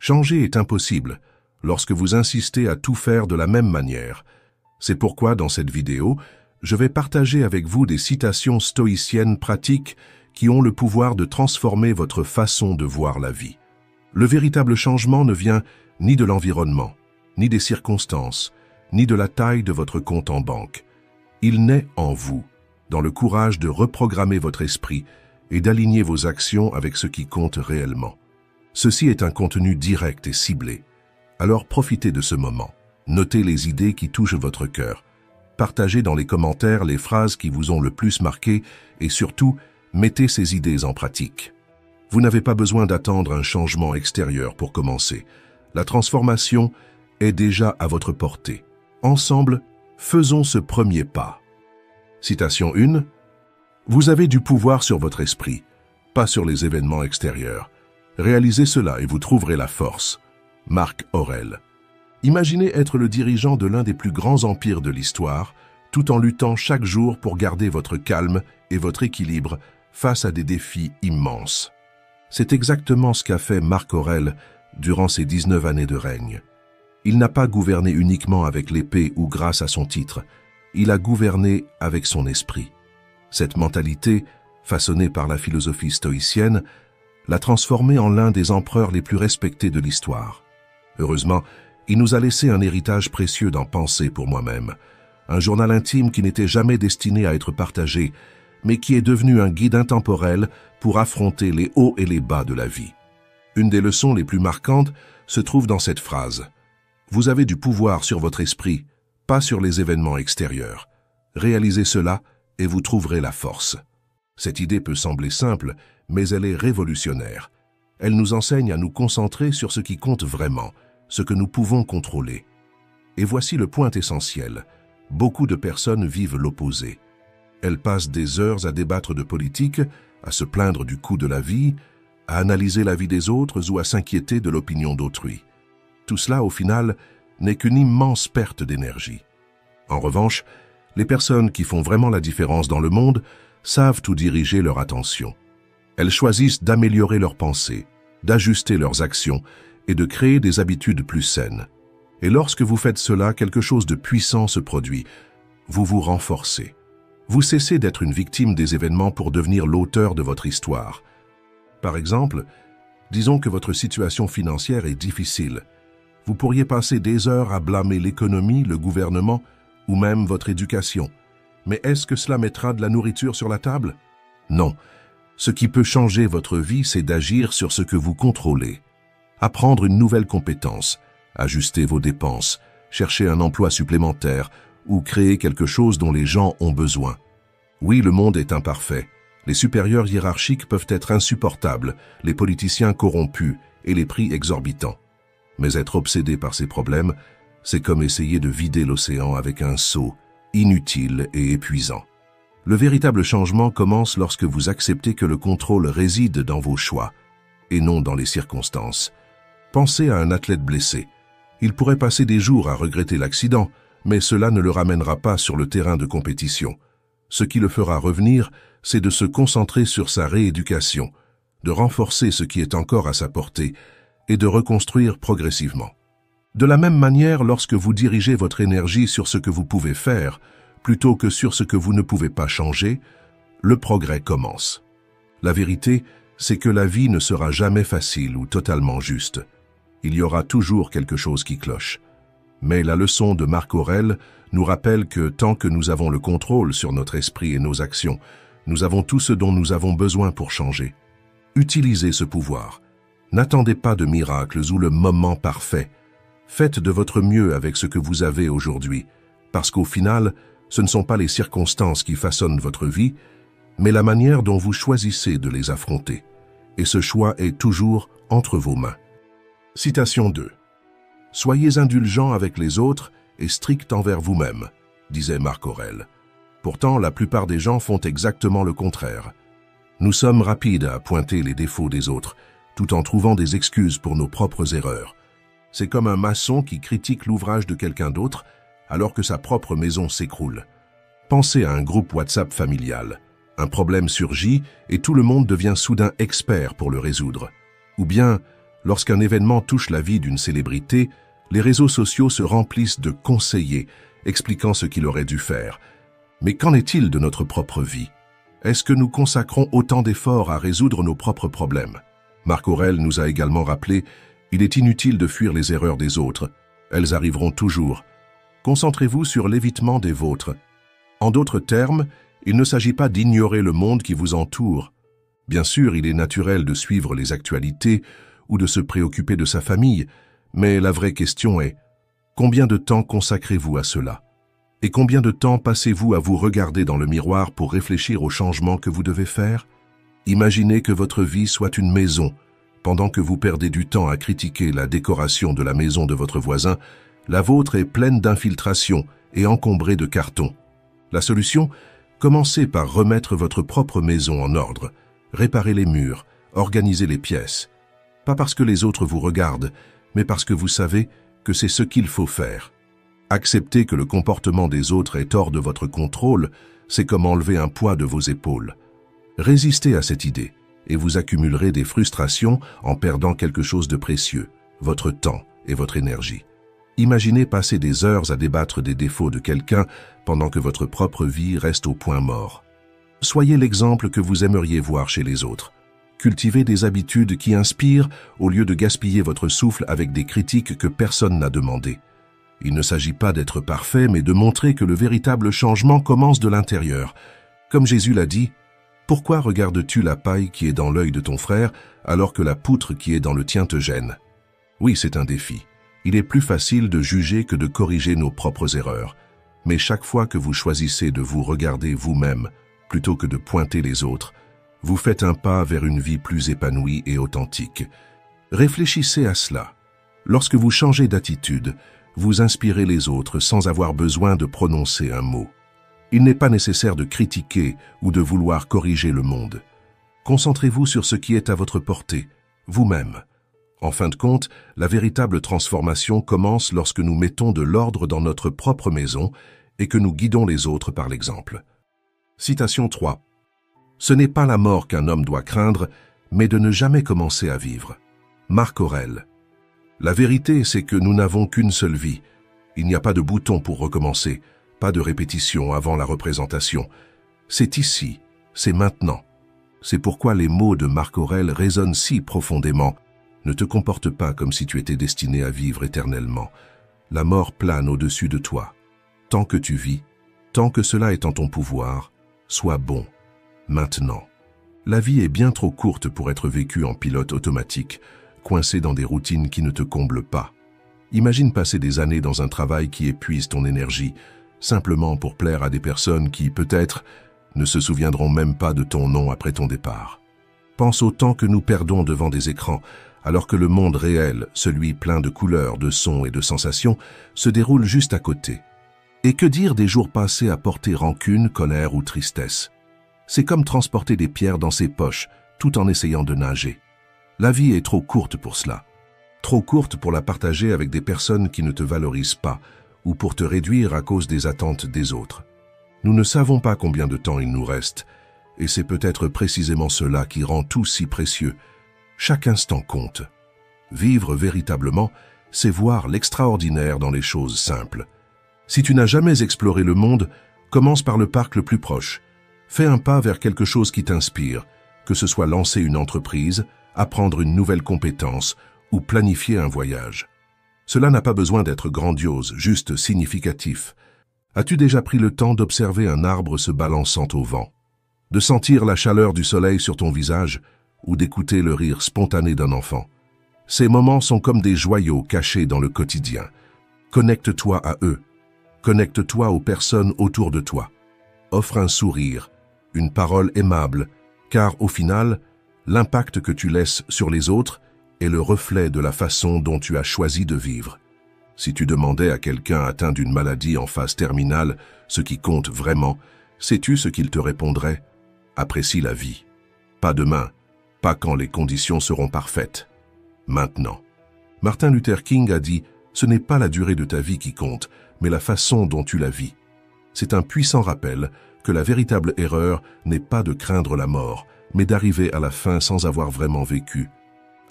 Changer est impossible lorsque vous insistez à tout faire de la même manière. C'est pourquoi dans cette vidéo, je vais partager avec vous des citations stoïciennes pratiques qui ont le pouvoir de transformer votre façon de voir la vie. Le véritable changement ne vient ni de l'environnement, ni des circonstances, ni de la taille de votre compte en banque. Il naît en vous, dans le courage de reprogrammer votre esprit et d'aligner vos actions avec ce qui compte réellement. Ceci est un contenu direct et ciblé. Alors profitez de ce moment. Notez les idées qui touchent votre cœur. Partagez dans les commentaires les phrases qui vous ont le plus marqué et surtout, mettez ces idées en pratique. Vous n'avez pas besoin d'attendre un changement extérieur pour commencer. La transformation est déjà à votre portée. Ensemble, faisons ce premier pas. Citation 1. Vous avez du pouvoir sur votre esprit, pas sur les événements extérieurs. Réalisez cela et vous trouverez la force. Marc Aurèle. Imaginez être le dirigeant de l'un des plus grands empires de l'histoire, tout en luttant chaque jour pour garder votre calme et votre équilibre face à des défis immenses. C'est exactement ce qu'a fait Marc Aurèle durant ses 19 années de règne. Il n'a pas gouverné uniquement avec l'épée ou grâce à son titre, il a gouverné avec son esprit. Cette mentalité, façonnée par la philosophie stoïcienne, l'a transformé en l'un des empereurs les plus respectés de l'histoire. Heureusement, il nous a laissé un héritage précieux d'en penser pour moi-même, un journal intime qui n'était jamais destiné à être partagé, mais qui est devenu un guide intemporel pour affronter les hauts et les bas de la vie. Une des leçons les plus marquantes se trouve dans cette phrase. Vous avez du pouvoir sur votre esprit, pas sur les événements extérieurs. Réalisez cela et vous trouverez la force. Cette idée peut sembler simple, mais elle est révolutionnaire. Elle nous enseigne à nous concentrer sur ce qui compte vraiment, ce que nous pouvons contrôler. Et voici le point essentiel. Beaucoup de personnes vivent l'opposé. Elles passent des heures à débattre de politique, à se plaindre du coût de la vie, à analyser la vie des autres ou à s'inquiéter de l'opinion d'autrui. Tout cela, au final, n'est qu'une immense perte d'énergie. En revanche, les personnes qui font vraiment la différence dans le monde savent où diriger leur attention. Elles choisissent d'améliorer leurs pensées, d'ajuster leurs actions et de créer des habitudes plus saines. Et lorsque vous faites cela, quelque chose de puissant se produit. Vous vous renforcez. Vous cessez d'être une victime des événements pour devenir l'auteur de votre histoire. Par exemple, disons que votre situation financière est difficile. Vous pourriez passer des heures à blâmer l'économie, le gouvernement ou même votre éducation. Mais est-ce que cela mettra de la nourriture sur la table? Non. Ce qui peut changer votre vie, c'est d'agir sur ce que vous contrôlez. Apprendre une nouvelle compétence, ajuster vos dépenses, chercher un emploi supplémentaire ou créer quelque chose dont les gens ont besoin. Oui, le monde est imparfait. Les supérieurs hiérarchiques peuvent être insupportables, les politiciens corrompus et les prix exorbitants. Mais être obsédé par ces problèmes, c'est comme essayer de vider l'océan avec un seau, inutile et épuisant. Le véritable changement commence lorsque vous acceptez que le contrôle réside dans vos choix, et non dans les circonstances. Pensez à un athlète blessé. Il pourrait passer des jours à regretter l'accident, mais cela ne le ramènera pas sur le terrain de compétition. Ce qui le fera revenir, c'est de se concentrer sur sa rééducation, de renforcer ce qui est encore à sa portée et de reconstruire progressivement. De la même manière, lorsque vous dirigez votre énergie sur ce que vous pouvez faire, plutôt que sur ce que vous ne pouvez pas changer, le progrès commence. La vérité, c'est que la vie ne sera jamais facile ou totalement juste. Il y aura toujours quelque chose qui cloche. Mais la leçon de Marc Aurèle nous rappelle que tant que nous avons le contrôle sur notre esprit et nos actions, nous avons tout ce dont nous avons besoin pour changer. Utilisez ce pouvoir. N'attendez pas de miracles ou le moment parfait. Faites de votre mieux avec ce que vous avez aujourd'hui, parce qu'au final, ce ne sont pas les circonstances qui façonnent votre vie, mais la manière dont vous choisissez de les affronter. Et ce choix est toujours entre vos mains. Citation 2. Soyez indulgents avec les autres et stricts envers vous-même, disait Marc Aurèle. Pourtant, la plupart des gens font exactement le contraire. Nous sommes rapides à pointer les défauts des autres, tout en trouvant des excuses pour nos propres erreurs. C'est comme un maçon qui critique l'ouvrage de quelqu'un d'autre alors que sa propre maison s'écroule. Pensez à un groupe WhatsApp familial. Un problème surgit et tout le monde devient soudain expert pour le résoudre. Ou bien, Lorsqu'un événement touche la vie d'une célébrité, les réseaux sociaux se remplissent de conseillers expliquant ce qu'il aurait dû faire. Mais qu'en est-il de notre propre vie? Est-ce que nous consacrons autant d'efforts à résoudre nos propres problèmes? Marc Aurèle nous a également rappelé « Il est inutile de fuir les erreurs des autres. Elles arriveront toujours. Concentrez-vous sur l'évitement des vôtres. » En d'autres termes, il ne s'agit pas d'ignorer le monde qui vous entoure. Bien sûr, il est naturel de suivre les actualités ou de se préoccuper de sa famille, mais la vraie question est « Combien de temps consacrez-vous à cela ? Et combien de temps passez-vous à vous regarder dans le miroir pour réfléchir aux changements que vous devez faire ? Imaginez que votre vie soit une maison. Pendant que vous perdez du temps à critiquer la décoration de la maison de votre voisin, la vôtre est pleine d'infiltrations et encombrée de cartons. La solution ? Commencez par remettre votre propre maison en ordre, réparer les murs, organiser les pièces. Pas parce que les autres vous regardent, mais parce que vous savez que c'est ce qu'il faut faire. Accepter que le comportement des autres est hors de votre contrôle, c'est comme enlever un poids de vos épaules. Résistez à cette idée, et vous accumulerez des frustrations en perdant quelque chose de précieux, votre temps et votre énergie. Imaginez passer des heures à débattre des défauts de quelqu'un pendant que votre propre vie reste au point mort. Soyez l'exemple que vous aimeriez voir chez les autres. Cultivez des habitudes qui inspirent au lieu de gaspiller votre souffle avec des critiques que personne n'a demandées. Il ne s'agit pas d'être parfait, mais de montrer que le véritable changement commence de l'intérieur. Comme Jésus l'a dit, « Pourquoi regardes-tu la paille qui est dans l'œil de ton frère, alors que la poutre qui est dans le tien te gêne ?» Oui, c'est un défi. Il est plus facile de juger que de corriger nos propres erreurs. Mais chaque fois que vous choisissez de vous regarder vous-même, plutôt que de pointer les autres, vous faites un pas vers une vie plus épanouie et authentique. Réfléchissez à cela. Lorsque vous changez d'attitude, vous inspirez les autres sans avoir besoin de prononcer un mot. Il n'est pas nécessaire de critiquer ou de vouloir corriger le monde. Concentrez-vous sur ce qui est à votre portée, vous-même. En fin de compte, la véritable transformation commence lorsque nous mettons de l'ordre dans notre propre maison et que nous guidons les autres par l'exemple. Citation 3. Ce n'est pas la mort qu'un homme doit craindre, mais de ne jamais commencer à vivre. Marc Aurèle. La vérité, c'est que nous n'avons qu'une seule vie. Il n'y a pas de bouton pour recommencer, pas de répétition avant la représentation. C'est ici, c'est maintenant. C'est pourquoi les mots de Marc Aurèle résonnent si profondément. Ne te comporte pas comme si tu étais destiné à vivre éternellement. La mort plane au-dessus de toi. Tant que tu vis, tant que cela est en ton pouvoir, sois bon. Maintenant. La vie est bien trop courte pour être vécue en pilote automatique, coincé dans des routines qui ne te comblent pas. Imagine passer des années dans un travail qui épuise ton énergie, simplement pour plaire à des personnes qui, peut-être, ne se souviendront même pas de ton nom après ton départ. Pense au temps que nous perdons devant des écrans, alors que le monde réel, celui plein de couleurs, de sons et de sensations, se déroule juste à côté. Et que dire des jours passés à porter rancune, colère ou tristesse? C'est comme transporter des pierres dans ses poches, tout en essayant de nager. La vie est trop courte pour cela. Trop courte pour la partager avec des personnes qui ne te valorisent pas, ou pour te réduire à cause des attentes des autres. Nous ne savons pas combien de temps il nous reste, et c'est peut-être précisément cela qui rend tout si précieux. Chaque instant compte. Vivre véritablement, c'est voir l'extraordinaire dans les choses simples. Si tu n'as jamais exploré le monde, commence par le parc le plus proche. Fais un pas vers quelque chose qui t'inspire, que ce soit lancer une entreprise, apprendre une nouvelle compétence ou planifier un voyage. Cela n'a pas besoin d'être grandiose, juste significatif. As-tu déjà pris le temps d'observer un arbre se balançant au vent, de sentir la chaleur du soleil sur ton visage ou d'écouter le rire spontané d'un enfant? Ces moments sont comme des joyaux cachés dans le quotidien. Connecte-toi à eux. Connecte-toi aux personnes autour de toi. Offre un sourire, une parole aimable, car au final, l'impact que tu laisses sur les autres est le reflet de la façon dont tu as choisi de vivre. Si tu demandais à quelqu'un atteint d'une maladie en phase terminale ce qui compte vraiment, sais-tu ce qu'il te répondrait? Apprécie la vie. Pas demain, pas quand les conditions seront parfaites. Maintenant. Martin Luther King a dit « Ce n'est pas la durée de ta vie qui compte, mais la façon dont tu la vis. » C'est un puissant rappel que la véritable erreur n'est pas de craindre la mort, mais d'arriver à la fin sans avoir vraiment vécu.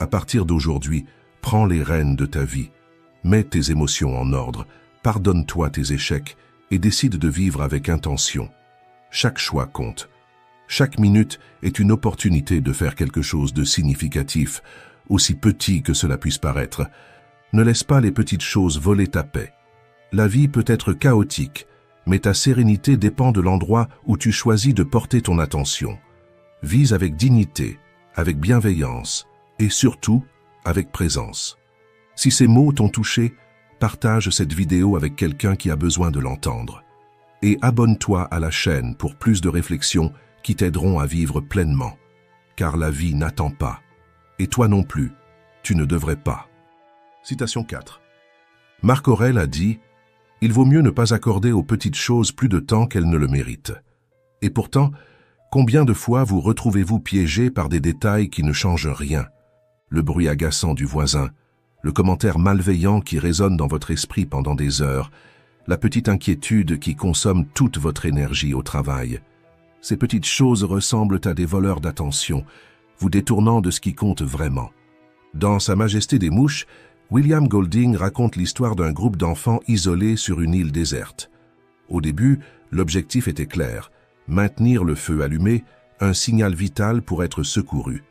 À partir d'aujourd'hui, prends les rênes de ta vie. Mets tes émotions en ordre, pardonne-toi tes échecs et décide de vivre avec intention. Chaque choix compte. Chaque minute est une opportunité de faire quelque chose de significatif, aussi petit que cela puisse paraître. Ne laisse pas les petites choses voler ta paix. La vie peut être chaotique, mais ta sérénité dépend de l'endroit où tu choisis de porter ton attention. Vise avec dignité, avec bienveillance et surtout avec présence. Si ces mots t'ont touché, partage cette vidéo avec quelqu'un qui a besoin de l'entendre. Et abonne-toi à la chaîne pour plus de réflexions qui t'aideront à vivre pleinement. Car la vie n'attend pas. Et toi non plus, tu ne devrais pas. Citation 4. Marc Aurèle a dit « Il vaut mieux ne pas accorder aux petites choses plus de temps qu'elles ne le méritent. » Et pourtant, combien de fois vous retrouvez-vous piégé par des détails qui ne changent rien? Le bruit agaçant du voisin, le commentaire malveillant qui résonne dans votre esprit pendant des heures, la petite inquiétude qui consomme toute votre énergie au travail. Ces petites choses ressemblent à des voleurs d'attention, vous détournant de ce qui compte vraiment. Dans Sa Majesté des Mouches, William Golding raconte l'histoire d'un groupe d'enfants isolés sur une île déserte. Au début, l'objectif était clair, maintenir le feu allumé, un signal vital pour être secouru.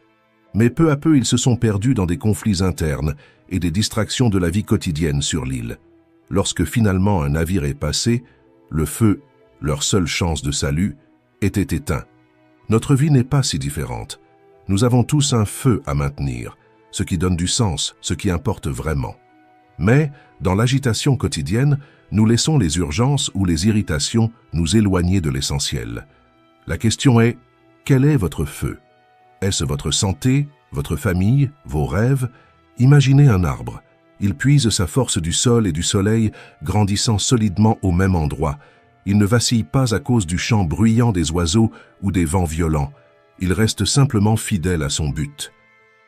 Mais peu à peu, ils se sont perdus dans des conflits internes et des distractions de la vie quotidienne sur l'île. Lorsque finalement un navire est passé, le feu, leur seule chance de salut, était éteint. Notre vie n'est pas si différente. Nous avons tous un feu à maintenir, ce qui donne du sens, ce qui importe vraiment. Mais, dans l'agitation quotidienne, nous laissons les urgences ou les irritations nous éloigner de l'essentiel. La question est, quel est votre feu? Est-ce votre santé, votre famille, vos rêves? Imaginez un arbre. Il puise sa force du sol et du soleil, grandissant solidement au même endroit. Il ne vacille pas à cause du chant bruyant des oiseaux ou des vents violents. Il reste simplement fidèle à son but.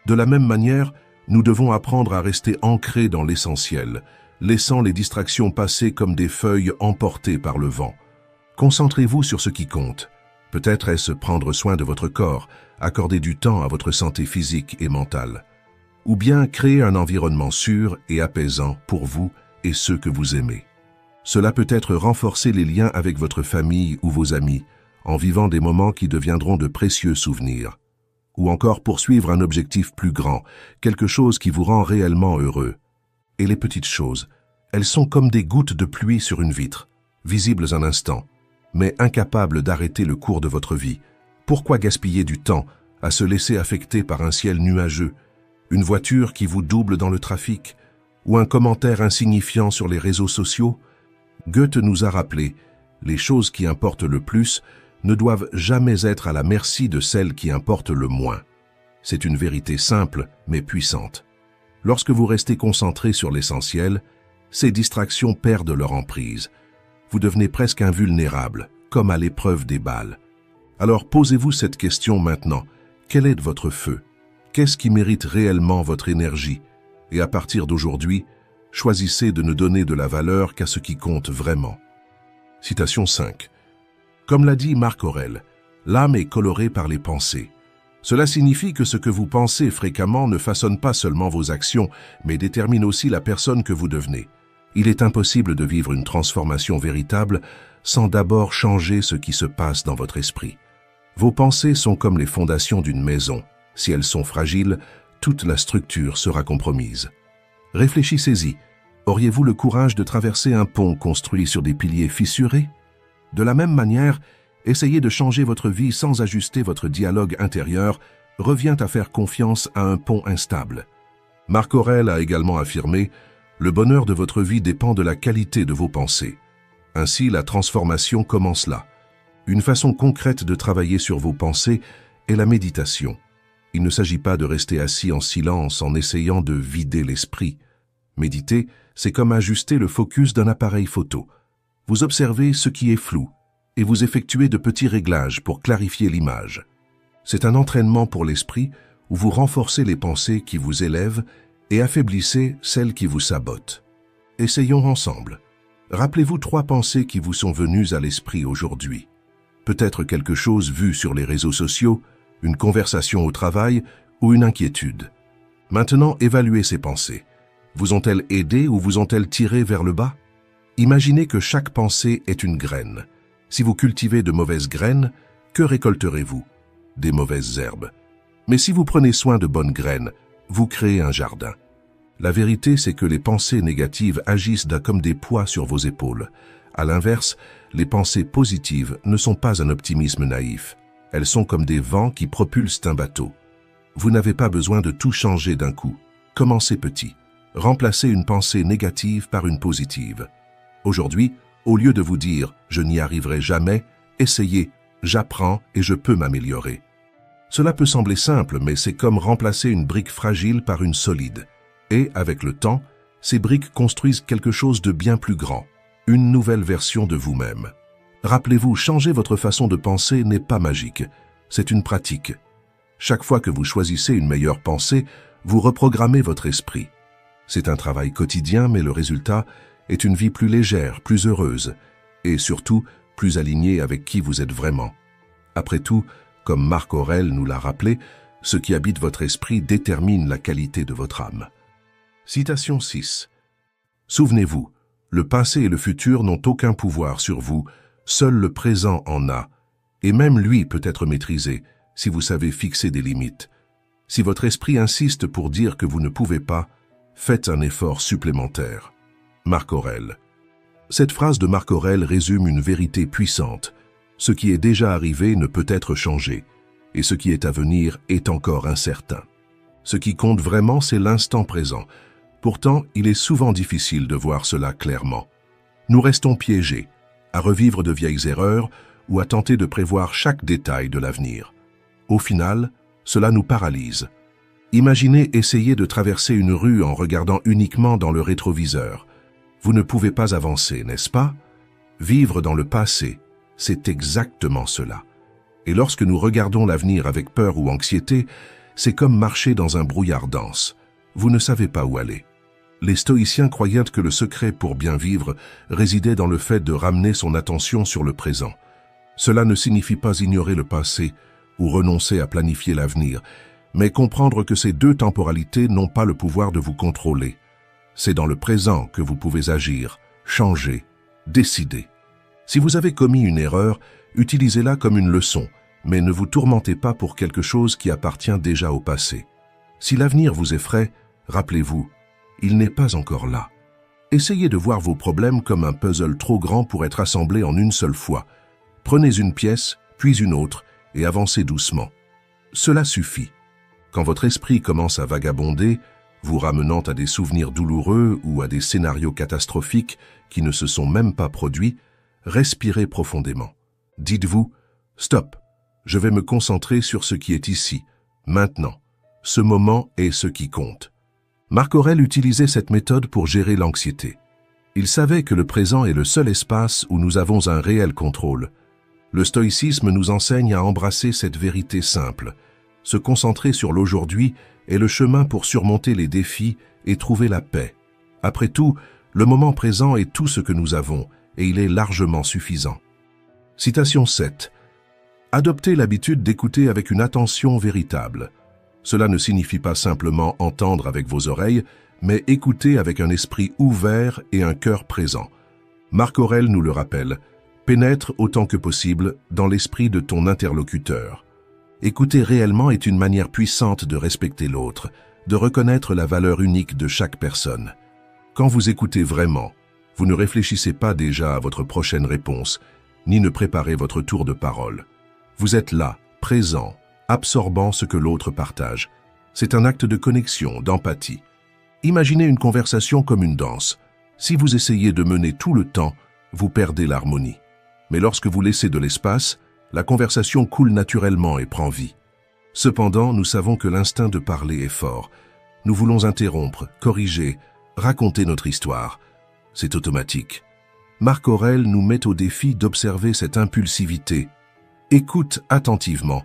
De la même manière, nous devons apprendre à rester ancrés dans l'essentiel, laissant les distractions passer comme des feuilles emportées par le vent. Concentrez-vous sur ce qui compte. Peut-être est-ce prendre soin de votre corps, accorder du temps à votre santé physique et mentale. Ou bien créer un environnement sûr et apaisant pour vous et ceux que vous aimez. Cela peut être renforcer les liens avec votre famille ou vos amis, en vivant des moments qui deviendront de précieux souvenirs. Ou encore poursuivre un objectif plus grand, quelque chose qui vous rend réellement heureux. Et les petites choses, elles sont comme des gouttes de pluie sur une vitre, visibles un instant, mais incapables d'arrêter le cours de votre vie. Pourquoi gaspiller du temps à se laisser affecter par un ciel nuageux, une voiture qui vous double dans le trafic, ou un commentaire insignifiant sur les réseaux sociaux? Goethe nous a rappelé, les choses qui importent le plus ne doivent jamais être à la merci de celles qui importent le moins. C'est une vérité simple, mais puissante. Lorsque vous restez concentré sur l'essentiel, ces distractions perdent leur emprise. Vous devenez presque invulnérable, comme à l'épreuve des balles. Alors posez-vous cette question maintenant. Quel est votre feu? Qu'est-ce qui mérite réellement votre énergie? Et à partir d'aujourd'hui, choisissez de ne donner de la valeur qu'à ce qui compte vraiment. Citation 5. Comme l'a dit Marc Aurèle, l'âme est colorée par les pensées. Cela signifie que ce que vous pensez fréquemment ne façonne pas seulement vos actions, mais détermine aussi la personne que vous devenez. Il est impossible de vivre une transformation véritable sans d'abord changer ce qui se passe dans votre esprit. Vos pensées sont comme les fondations d'une maison. Si elles sont fragiles, toute la structure sera compromise. Réfléchissez-y. Auriez-vous le courage de traverser un pont construit sur des piliers fissurés? De la même manière, essayer de changer votre vie sans ajuster votre dialogue intérieur revient à faire confiance à un pont instable. Marc Aurèle a également affirmé « Le bonheur de votre vie dépend de la qualité de vos pensées ». Ainsi, la transformation commence là. Une façon concrète de travailler sur vos pensées est la méditation. Il ne s'agit pas de rester assis en silence en essayant de vider l'esprit. Méditer, c'est comme ajuster le focus d'un appareil photo. Vous observez ce qui est flou et vous effectuez de petits réglages pour clarifier l'image. C'est un entraînement pour l'esprit où vous renforcez les pensées qui vous élèvent et affaiblissez celles qui vous sabotent. Essayons ensemble. Rappelez-vous 3 pensées qui vous sont venues à l'esprit aujourd'hui. Peut-être quelque chose vu sur les réseaux sociaux, une conversation au travail ou une inquiétude. Maintenant, évaluez ces pensées. Vous ont-elles aidé ou vous ont-elles tiré vers le bas? Imaginez que chaque pensée est une graine. Si vous cultivez de mauvaises graines, que récolterez-vous? Des mauvaises herbes. Mais si vous prenez soin de bonnes graines, vous créez un jardin. La vérité, c'est que les pensées négatives agissent comme des poids sur vos épaules. À l'inverse, les pensées positives ne sont pas un optimisme naïf. Elles sont comme des vents qui propulsent un bateau. Vous n'avez pas besoin de tout changer d'un coup. Commencez petit. Remplacez une pensée négative par une positive. Aujourd'hui, au lieu de vous dire « je n'y arriverai jamais », essayez « j'apprends et je peux m'améliorer ». Cela peut sembler simple, mais c'est comme remplacer une brique fragile par une solide. Et, avec le temps, ces briques construisent quelque chose de bien plus grand, une nouvelle version de vous-même. Rappelez-vous, changer votre façon de penser n'est pas magique, c'est une pratique. Chaque fois que vous choisissez une meilleure pensée, vous reprogrammez votre esprit. C'est un travail quotidien, mais le résultat est une vie plus légère, plus heureuse, et surtout plus alignée avec qui vous êtes vraiment. Après tout, comme Marc Aurèle nous l'a rappelé, ce qui habite votre esprit détermine la qualité de votre âme. Citation 6. Souvenez-vous, le passé et le futur n'ont aucun pouvoir sur vous, seul le présent en a, et même lui peut être maîtrisé si vous savez fixer des limites. Si votre esprit insiste pour dire que vous ne pouvez pas, faites un effort supplémentaire. Marc Aurèle. Cette phrase de Marc Aurèle résume une vérité puissante. Ce qui est déjà arrivé ne peut être changé, et ce qui est à venir est encore incertain. Ce qui compte vraiment, c'est l'instant présent. Pourtant, il est souvent difficile de voir cela clairement. Nous restons piégés, à revivre de vieilles erreurs ou à tenter de prévoir chaque détail de l'avenir. Au final, cela nous paralyse. Imaginez essayer de traverser une rue en regardant uniquement dans le rétroviseur. Vous ne pouvez pas avancer, n'est-ce pas? Vivre dans le passé, c'est exactement cela. Et lorsque nous regardons l'avenir avec peur ou anxiété, c'est comme marcher dans un brouillard dense. Vous ne savez pas où aller. Les stoïciens croyaient que le secret pour bien vivre résidait dans le fait de ramener son attention sur le présent. Cela ne signifie pas ignorer le passé ou renoncer à planifier l'avenir, mais comprendre que ces deux temporalités n'ont pas le pouvoir de vous contrôler. C'est dans le présent que vous pouvez agir, changer, décider. Si vous avez commis une erreur, utilisez-la comme une leçon, mais ne vous tourmentez pas pour quelque chose qui appartient déjà au passé. Si l'avenir vous effraie, rappelez-vous, il n'est pas encore là. Essayez de voir vos problèmes comme un puzzle trop grand pour être assemblé en une seule fois. Prenez une pièce, puis une autre, et avancez doucement. Cela suffit. Quand votre esprit commence à vagabonder, vous ramenant à des souvenirs douloureux ou à des scénarios catastrophiques qui ne se sont même pas produits, respirez profondément. Dites-vous, stop, je vais me concentrer sur ce qui est ici, maintenant. Ce moment est ce qui compte. Marc Aurèle utilisait cette méthode pour gérer l'anxiété. Il savait que le présent est le seul espace où nous avons un réel contrôle. Le stoïcisme nous enseigne à embrasser cette vérité simple. Se concentrer sur l'aujourd'hui est le chemin pour surmonter les défis et trouver la paix. Après tout, le moment présent est tout ce que nous avons, et il est largement suffisant. Citation 7. Adoptez l'habitude d'écouter avec une attention véritable. Cela ne signifie pas simplement entendre avec vos oreilles, mais écouter avec un esprit ouvert et un cœur présent. Marc Aurèle nous le rappelle, pénètre autant que possible dans l'esprit de ton interlocuteur. Écouter réellement est une manière puissante de respecter l'autre, de reconnaître la valeur unique de chaque personne. Quand vous écoutez vraiment, vous ne réfléchissez pas déjà à votre prochaine réponse, ni ne préparez votre tour de parole. Vous êtes là, présent, absorbant ce que l'autre partage. C'est un acte de connexion, d'empathie. Imaginez une conversation comme une danse. Si vous essayez de mener tout le temps, vous perdez l'harmonie. Mais lorsque vous laissez de l'espace, la conversation coule naturellement et prend vie. Cependant, nous savons que l'instinct de parler est fort. Nous voulons interrompre, corriger, raconter notre histoire. C'est automatique. Marc Aurèle nous met au défi d'observer cette impulsivité. Écoute attentivement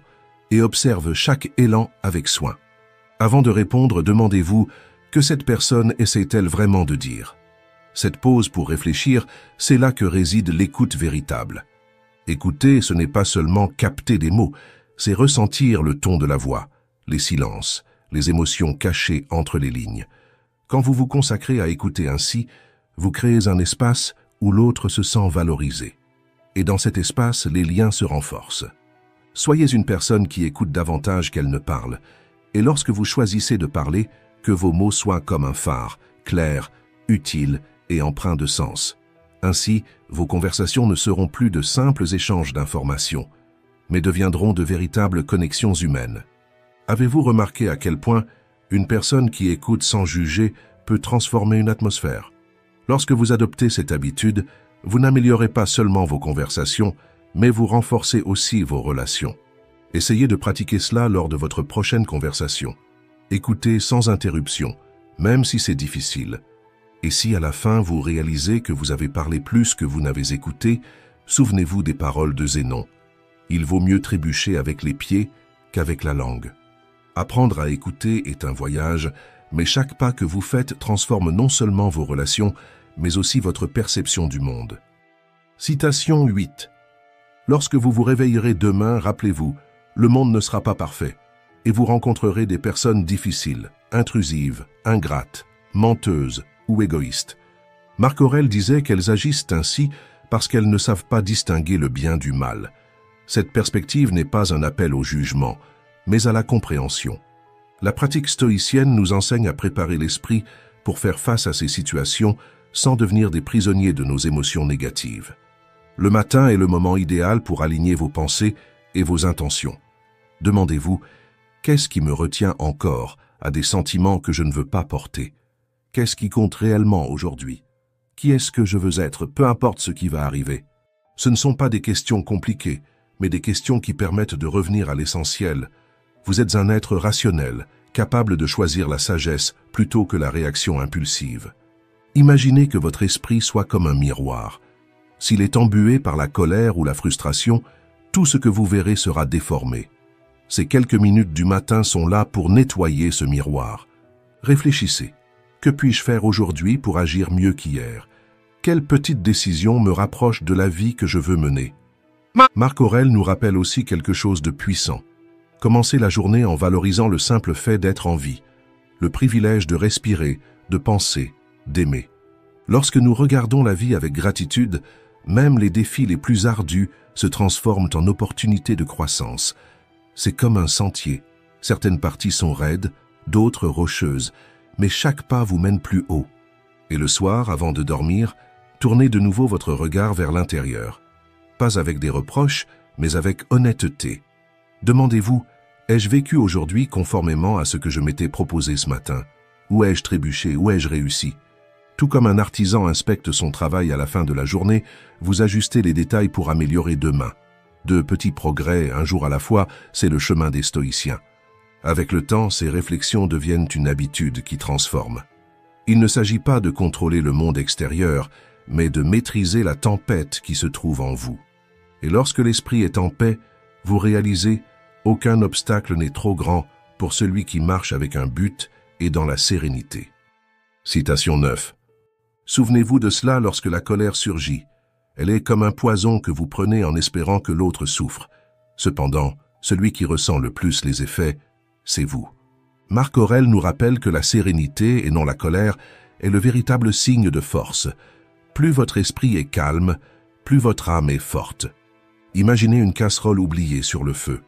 et observe chaque élan avec soin. Avant de répondre, demandez-vous que cette personne essaie-t-elle vraiment de dire. Cette pause pour réfléchir, c'est là que réside l'écoute véritable. Écouter, ce n'est pas seulement capter des mots, c'est ressentir le ton de la voix, les silences, les émotions cachées entre les lignes. Quand vous vous consacrez à écouter ainsi, vous créez un espace où l'autre se sent valorisé. Et dans cet espace, les liens se renforcent. Soyez une personne qui écoute davantage qu'elle ne parle. Et lorsque vous choisissez de parler, que vos mots soient comme un phare, clairs, utiles et empreints de sens. Ainsi, vos conversations ne seront plus de simples échanges d'informations, mais deviendront de véritables connexions humaines. Avez-vous remarqué à quel point une personne qui écoute sans juger peut transformer une atmosphère? Lorsque vous adoptez cette habitude, vous n'améliorez pas seulement vos conversations, mais vous renforcez aussi vos relations. Essayez de pratiquer cela lors de votre prochaine conversation. Écoutez sans interruption, même si c'est difficile. Et si à la fin vous réalisez que vous avez parlé plus que vous n'avez écouté, souvenez-vous des paroles de Zénon. Il vaut mieux trébucher avec les pieds qu'avec la langue. Apprendre à écouter est un voyage, mais chaque pas que vous faites transforme non seulement vos relations, mais aussi votre perception du monde. Citation 8. Lorsque vous vous réveillerez demain, rappelez-vous, le monde ne sera pas parfait, et vous rencontrerez des personnes difficiles, intrusives, ingrates, menteuses ou égoïstes. Marc Aurèle disait qu'elles agissent ainsi parce qu'elles ne savent pas distinguer le bien du mal. Cette perspective n'est pas un appel au jugement, mais à la compréhension. La pratique stoïcienne nous enseigne à préparer l'esprit pour faire face à ces situations sans devenir des prisonniers de nos émotions négatives. Le matin est le moment idéal pour aligner vos pensées et vos intentions. Demandez-vous, qu'est-ce qui me retient encore à des sentiments que je ne veux pas porter? Qu'est-ce qui compte réellement aujourd'hui? Qui est-ce que je veux être, peu importe ce qui va arriver? Ce ne sont pas des questions compliquées, mais des questions qui permettent de revenir à l'essentiel. Vous êtes un être rationnel, capable de choisir la sagesse plutôt que la réaction impulsive. Imaginez que votre esprit soit comme un miroir. S'il est embué par la colère ou la frustration, tout ce que vous verrez sera déformé. Ces quelques minutes du matin sont là pour nettoyer ce miroir. Réfléchissez. Que puis-je faire aujourd'hui pour agir mieux qu'hier? Quelle petite décision me rapproche de la vie que je veux mener? Marc Aurèle nous rappelle aussi quelque chose de puissant. Commencez la journée en valorisant le simple fait d'être en vie, le privilège de respirer, de penser, d'aimer. Lorsque nous regardons la vie avec gratitude, même les défis les plus ardus se transforment en opportunités de croissance. C'est comme un sentier. Certaines parties sont raides, d'autres rocheuses, mais chaque pas vous mène plus haut. Et le soir, avant de dormir, tournez de nouveau votre regard vers l'intérieur. Pas avec des reproches, mais avec honnêteté. Demandez-vous, ai-je vécu aujourd'hui conformément à ce que je m'étais proposé ce matin? Où ai-je trébuché? Où ai-je réussi? Tout comme un artisan inspecte son travail à la fin de la journée, vous ajustez les détails pour améliorer demain. De petits progrès, un jour à la fois, c'est le chemin des stoïciens. Avec le temps, ces réflexions deviennent une habitude qui transforme. Il ne s'agit pas de contrôler le monde extérieur, mais de maîtriser la tempête qui se trouve en vous. Et lorsque l'esprit est en paix, vous réalisez aucun obstacle n'est trop grand pour celui qui marche avec un but et dans la sérénité. Citation 9. Souvenez-vous de cela lorsque la colère surgit. Elle est comme un poison que vous prenez en espérant que l'autre souffre. Cependant, celui qui ressent le plus les effets, c'est vous. Marc Aurèle nous rappelle que la sérénité, et non la colère, est le véritable signe de force. Plus votre esprit est calme, plus votre âme est forte. Imaginez une casserole oubliée sur le feu.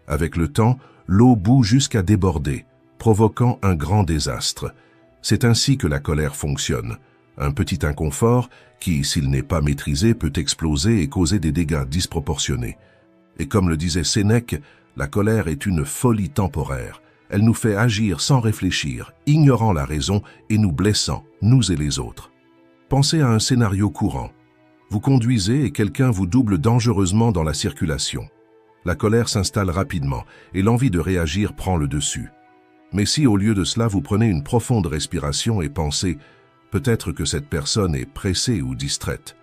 Avec le temps, l'eau bout jusqu'à déborder, provoquant un grand désastre. C'est ainsi que la colère fonctionne. Un petit inconfort qui, s'il n'est pas maîtrisé, peut exploser et causer des dégâts disproportionnés. Et comme le disait Sénèque, la colère est une folie temporaire. Elle nous fait agir sans réfléchir, ignorant la raison et nous blessant, nous et les autres. Pensez à un scénario courant. Vous conduisez et quelqu'un vous double dangereusement dans la circulation. La colère s'installe rapidement et l'envie de réagir prend le dessus. Mais si au lieu de cela vous prenez une profonde respiration et pensez « peut-être que cette personne est pressée ou distraite »,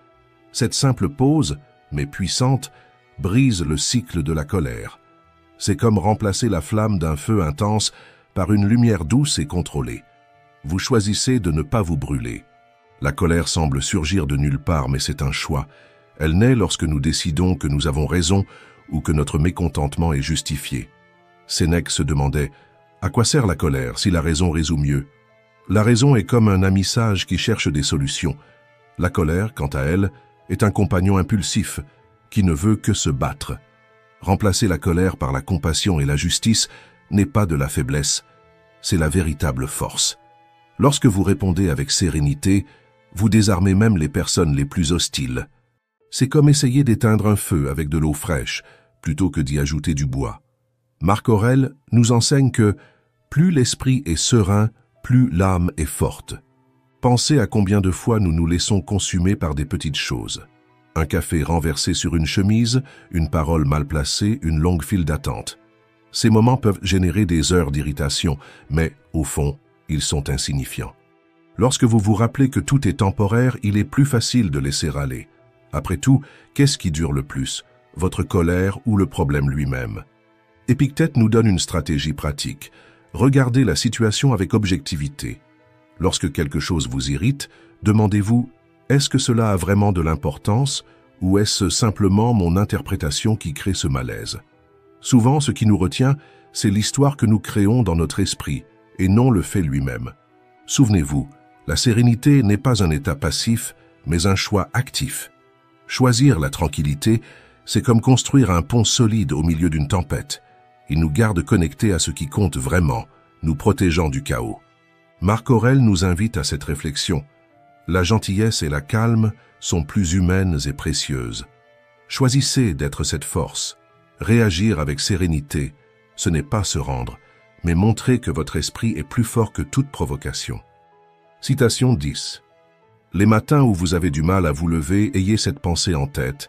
cette simple pause, mais puissante, brise le cycle de la colère. C'est comme remplacer la flamme d'un feu intense par une lumière douce et contrôlée. Vous choisissez de ne pas vous brûler. La colère semble surgir de nulle part, mais c'est un choix. Elle naît lorsque nous décidons que nous avons raison ou que notre mécontentement est justifié. Sénèque se demandait À quoi sert la colère si la raison résout mieux? La raison est comme un ami sage qui cherche des solutions. La colère, quant à elle, est un compagnon impulsif qui ne veut que se battre. Remplacer la colère par la compassion et la justice n'est pas de la faiblesse, c'est la véritable force. Lorsque vous répondez avec sérénité, vous désarmez même les personnes les plus hostiles. C'est comme essayer d'éteindre un feu avec de l'eau fraîche, plutôt que d'y ajouter du bois. Marc Aurèle nous enseigne que plus l'esprit est serein, plus l'âme est forte. Pensez à combien de fois nous nous laissons consumer par des petites choses. Un café renversé sur une chemise, une parole mal placée, une longue file d'attente. Ces moments peuvent générer des heures d'irritation, mais, au fond, ils sont insignifiants. Lorsque vous vous rappelez que tout est temporaire, il est plus facile de laisser aller. Après tout, qu'est-ce qui dure le plus, votre colère ou le problème lui-même? Épictète nous donne une stratégie pratique. Regardez la situation avec objectivité. Lorsque quelque chose vous irrite, demandez-vous « Est-ce que cela a vraiment de l'importance ou est-ce simplement mon interprétation qui crée ce malaise ?» Souvent, ce qui nous retient, c'est l'histoire que nous créons dans notre esprit et non le fait lui-même. Souvenez-vous, la sérénité n'est pas un état passif, mais un choix actif. Choisir la tranquillité, c'est comme construire un pont solide au milieu d'une tempête. Il nous garde connectés à ce qui compte vraiment, nous protégeant du chaos. Marc Aurèle nous invite à cette réflexion. La gentillesse et la calme sont plus humaines et précieuses. Choisissez d'être cette force. Réagir avec sérénité, ce n'est pas se rendre, mais montrer que votre esprit est plus fort que toute provocation. Citation 10. Les matins où vous avez du mal à vous lever, ayez cette pensée en tête.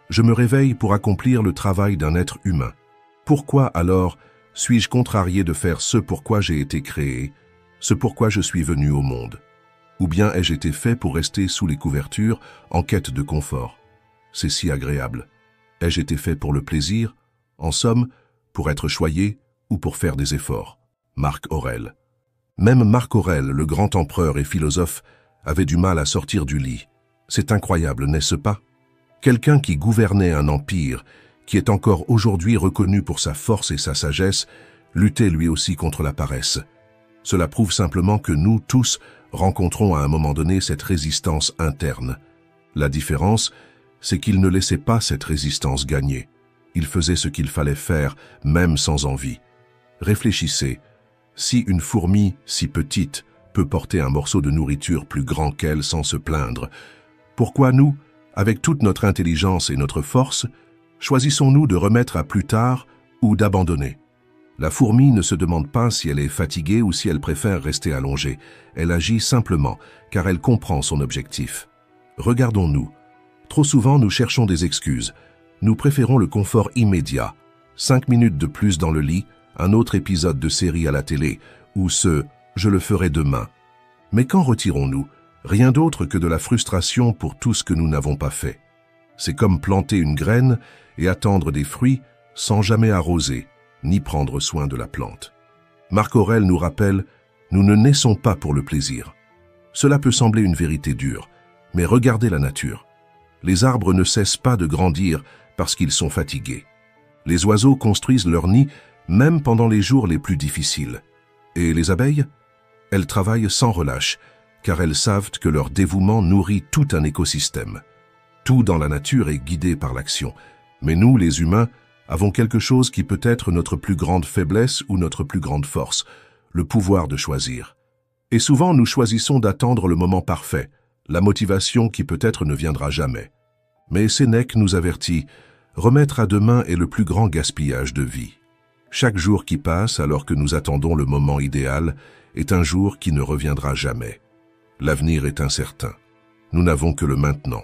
Je me réveille pour accomplir le travail d'un être humain. Pourquoi alors suis-je contrarié de faire ce pourquoi j'ai été créé, ce pourquoi je suis venu au monde? Ou bien ai-je été fait pour rester sous les couvertures en quête de confort? C'est si agréable. Ai-je été fait pour le plaisir, en somme, pour être choyé ou pour faire des efforts? Marc Aurèle. Même Marc Aurèle, le grand empereur et philosophe, avait du mal à sortir du lit. C'est incroyable, n'est-ce pas? Quelqu'un qui gouvernait un empire, qui est encore aujourd'hui reconnu pour sa force et sa sagesse, luttait lui aussi contre la paresse. Cela prouve simplement que nous, tous, rencontrons à un moment donné cette résistance interne. La différence, c'est qu'il ne laissait pas cette résistance gagner. Il faisait ce qu'il fallait faire, même sans envie. Réfléchissez, si une fourmi si petite peut porter un morceau de nourriture plus grand qu'elle sans se plaindre, pourquoi nous, avec toute notre intelligence et notre force, choisissons-nous de remettre à plus tard ou d'abandonner? La fourmi ne se demande pas si elle est fatiguée ou si elle préfère rester allongée. Elle agit simplement, car elle comprend son objectif. Regardons-nous. Trop souvent, nous cherchons des excuses. Nous préférons le confort immédiat. 5 minutes de plus dans le lit, un autre épisode de série à la télé, ou ce « je le ferai demain ». Mais qu'en retirons-nous? Rien d'autre que de la frustration pour tout ce que nous n'avons pas fait. C'est comme planter une graine et attendre des fruits sans jamais arroser, ni prendre soin de la plante. Marc Aurèle nous rappelle, nous ne naissons pas pour le plaisir. Cela peut sembler une vérité dure, mais regardez la nature. Les arbres ne cessent pas de grandir parce qu'ils sont fatigués. Les oiseaux construisent leur nid même pendant les jours les plus difficiles. Et les abeilles? Elles travaillent sans relâche, car elles savent que leur dévouement nourrit tout un écosystème. Tout dans la nature est guidé par l'action, mais nous, les humains, avons quelque chose qui peut être notre plus grande faiblesse ou notre plus grande force, le pouvoir de choisir. Et souvent, nous choisissons d'attendre le moment parfait, la motivation qui peut-être ne viendra jamais. Mais Sénèque nous avertit, remettre à demain est le plus grand gaspillage de vie. Chaque jour qui passe alors que nous attendons le moment idéal est un jour qui ne reviendra jamais. L'avenir est incertain. Nous n'avons que le maintenant.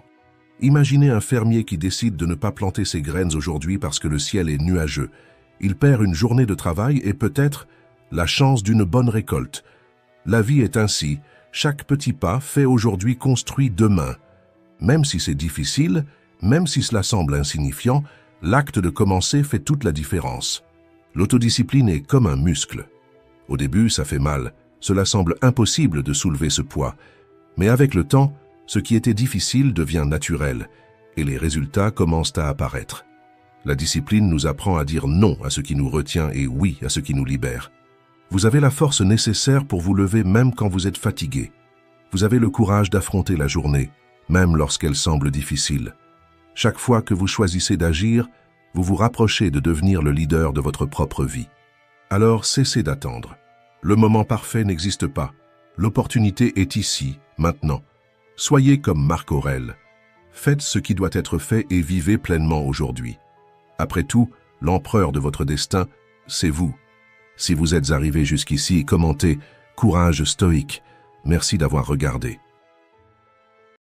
Imaginez un fermier qui décide de ne pas planter ses graines aujourd'hui parce que le ciel est nuageux. Il perd une journée de travail et peut-être la chance d'une bonne récolte. La vie est ainsi. Chaque petit pas fait aujourd'hui construit demain. Même si c'est difficile, même si cela semble insignifiant, l'acte de commencer fait toute la différence. L'autodiscipline est comme un muscle. Au début, ça fait mal. Cela semble impossible de soulever ce poids. Mais avec le temps, ce qui était difficile devient naturel et les résultats commencent à apparaître. La discipline nous apprend à dire non à ce qui nous retient et oui à ce qui nous libère. Vous avez la force nécessaire pour vous lever même quand vous êtes fatigué. Vous avez le courage d'affronter la journée, même lorsqu'elle semble difficile. Chaque fois que vous choisissez d'agir, vous vous rapprochez de devenir le leader de votre propre vie. Alors cessez d'attendre. Le moment parfait n'existe pas. L'opportunité est ici, maintenant. Soyez comme Marc Aurèle. Faites ce qui doit être fait et vivez pleinement aujourd'hui. Après tout, l'empereur de votre destin, c'est vous. Si vous êtes arrivé jusqu'ici, commentez « Courage stoïque ». Merci d'avoir regardé.